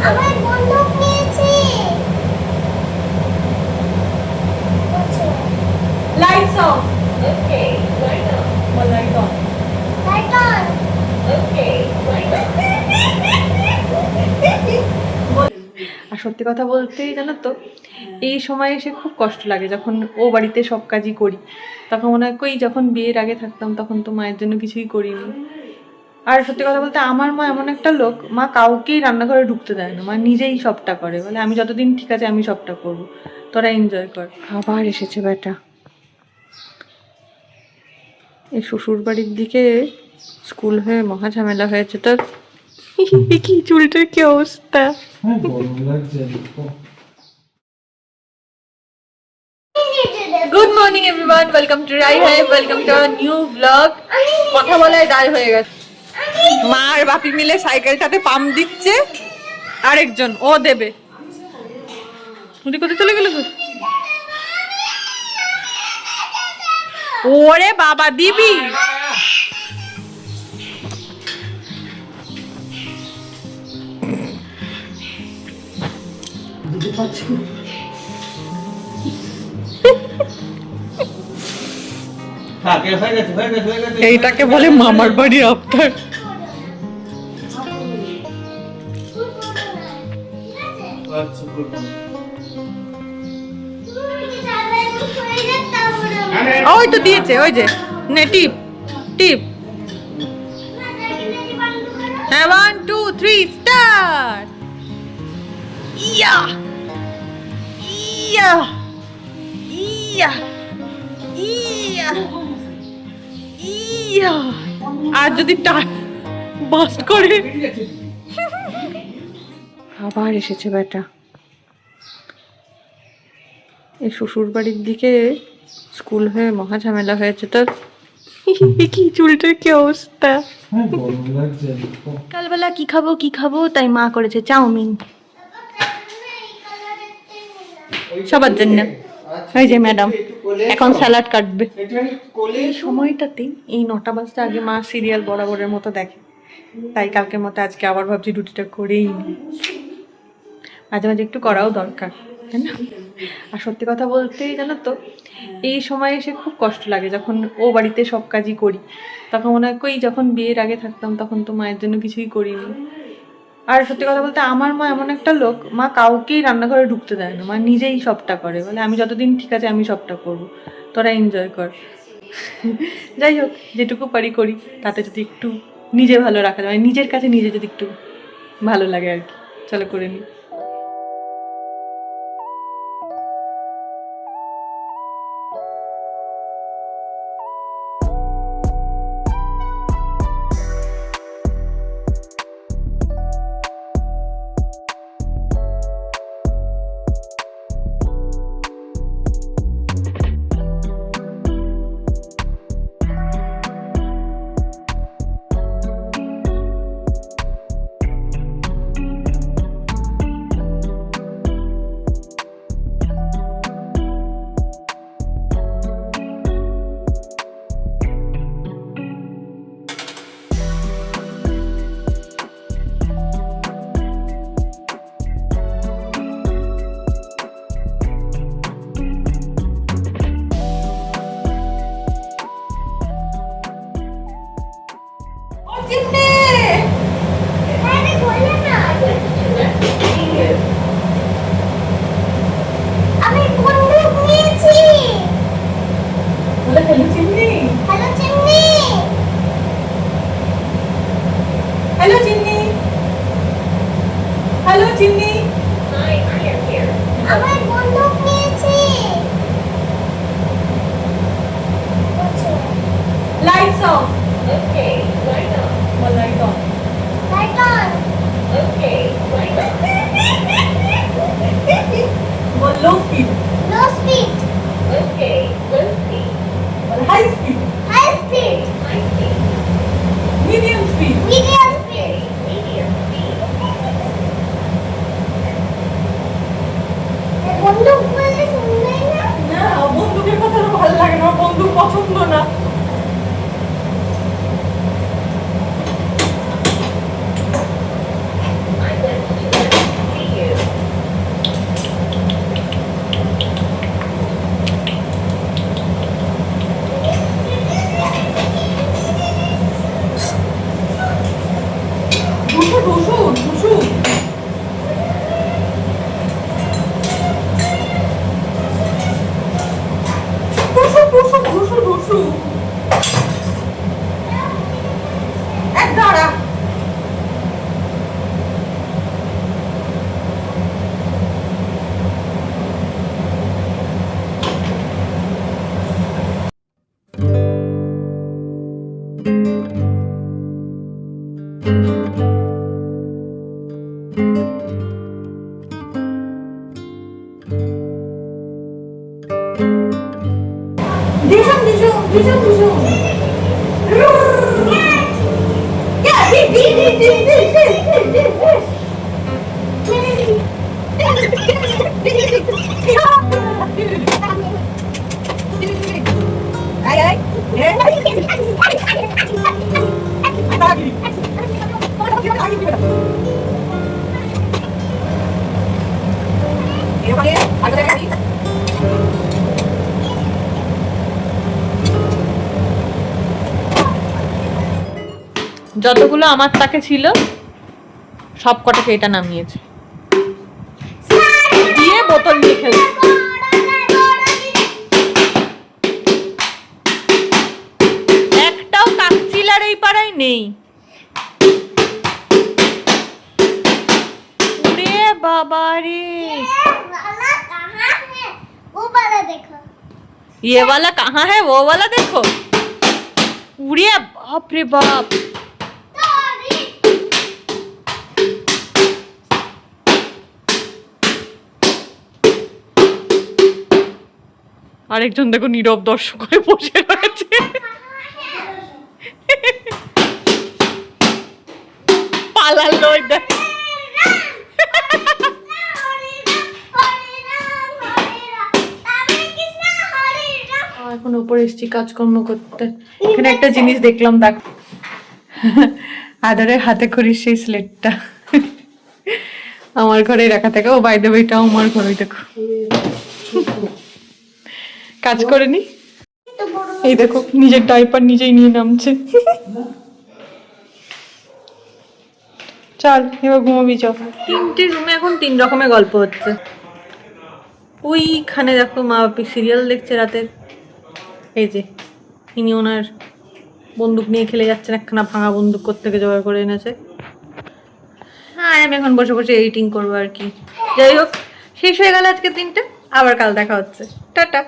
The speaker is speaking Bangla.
আমার বন্দুক নিয়েছি। Lights off. Okay, light on. Well, light on. Light on. Okay, light on. আর সত্যি কথা বলতেই জানো তো, এই সময় এসে খুব কষ্ট লাগে যখন ও বাড়িতে সব কাজই করি। তখন মনে হয় কই যখন বিয়ের আগে থাকতাম তখন তো মায়ের জন্য কিছুই করিনি। আর সত্যি কথা বলতে আমার মা এমন একটা লোক, মা কাউকেই রান্নাঘরে ঢুকতে দেয় না, মা নিজেই সবটা করে, বলে আমি যতদিন ঠিক আছে আমি সবটা করবো, তোরা এনজয় কর। আবার এসেছে বেটা, এই শ্বশুর বাড়ির দিকে স্কুল হয়ে মহা ঝামেলা হয়েছে তোর। কি চুলটার কি অবস্থা। Good morning everyone, welcome to রাই হাই, welcome to our new blog. কথা বলায় দায় হয়ে গেছে। মা আর বাপি মিলে সাইকেলটাতে পাম্প দিচ্ছে, আরেকজন ও দেবে। তুই কোথায় চলে গেল? ওরে বাবা, দিবি? এইটাকে বলে মামার বাড়ির আবদার। ওই তো দিয়েছে, ওই যে নে টিপ টিপ। হ্যাঁ, 1 2 3 স্টার্ট। ইয়া ইয়া ইয়া ইয়া ইয়া। আর যদি বাস্ট করে। আবার এসেছে বেটা, এই শ্বশুর বাড়ির দিকে স্কুল হয়ে মহা ঝামেলা হয়েছে তোর। কি চুলটার কি অবস্থা। কালবেলা কি খাবো কি খাবো, তাই মা করেছে চাউমিন সবার জন্য। ওই যে ম্যাডাম এখন স্যালাড কাটবে। এই সময়টাতে এই 9টা বাজতে আগে মা সিরিয়াল বরাবরের মতো দেখে, তাই কালকের মতো আজকে আবার ভাবছি রুটিটা করেই নি। মাঝে মাঝে একটু করাও দরকার, তাই না? আর সত্যি কথা বলতেই জানো তো, এই সময় এসে খুব কষ্ট লাগে যখন ও বাড়িতে সব কাজই করি। তখন মনে হয় কই যখন বিয়ের আগে থাকতাম তখন তো মায়ের জন্য কিছুই করিনি। আর সত্যি কথা বলতে আমার মা এমন একটা লোক, মা কাউকেই রান্নাঘরে ঢুকতে দেয় না, মা নিজেই সবটা করে, বলে আমি যতদিন ঠিক আছে আমি সবটা করবো, তোরা এনজয় কর। যাই হোক, যেটুকু পারি করি, তাতে যদি একটু নিজে ভালো রাখা যায়, মানে নিজের কাছে নিজে যদি একটু ভালো লাগে আর কি, চলো করে নিই। যতগুলো আমার তাকে ছিল সব কটাকে এটা নামিয়েছে দিয়ে বোতল নিয়ে খেলছে। একটাও কাকচিলার এই পাড়ায় নেই। রে বাবা রে, ये वाला कहाँ है वो वाला देखो। उड़िया बाप रे बाप, আরেকজন দেখো নীরব দর্শক হয়ে বসে রয়েছে। পালালো এখন উপরে এসেছি কাজকর্ম করতে। এখানে একটা জিনিস দেখলাম, দেখ আদারের হাতে করিস সেই স্লেটটা আমার ঘরে রাখা থাকে। ও বাই দ্য ওয়ে এটাও আমার ঘরে, দেখো কাজ করে নি। এই দেখো নিজের ডাইপার নিজেই নিয়ে নামছে। চল এবার ঘুমাবি চল। তিনটে রুমে এখন তিন রকমের গল্প হচ্ছে। ওইখানে দেখো মা বাপি সিরিয়াল দেখছে রাতের। এই যে ইনি ওনার বন্দুক নিয়ে খেলে যাচ্ছেন, একখানা ভাঙা বন্দুক কোত্থেকে জোগাড় করে এনেছে। হ্যাঁ আমি এখন বসে বসে এডিটিং করবো আর কি। যাই হোক শেষ হয়ে গেল আজকে তিনটে, আবার কাল দেখা হচ্ছে, টাটা।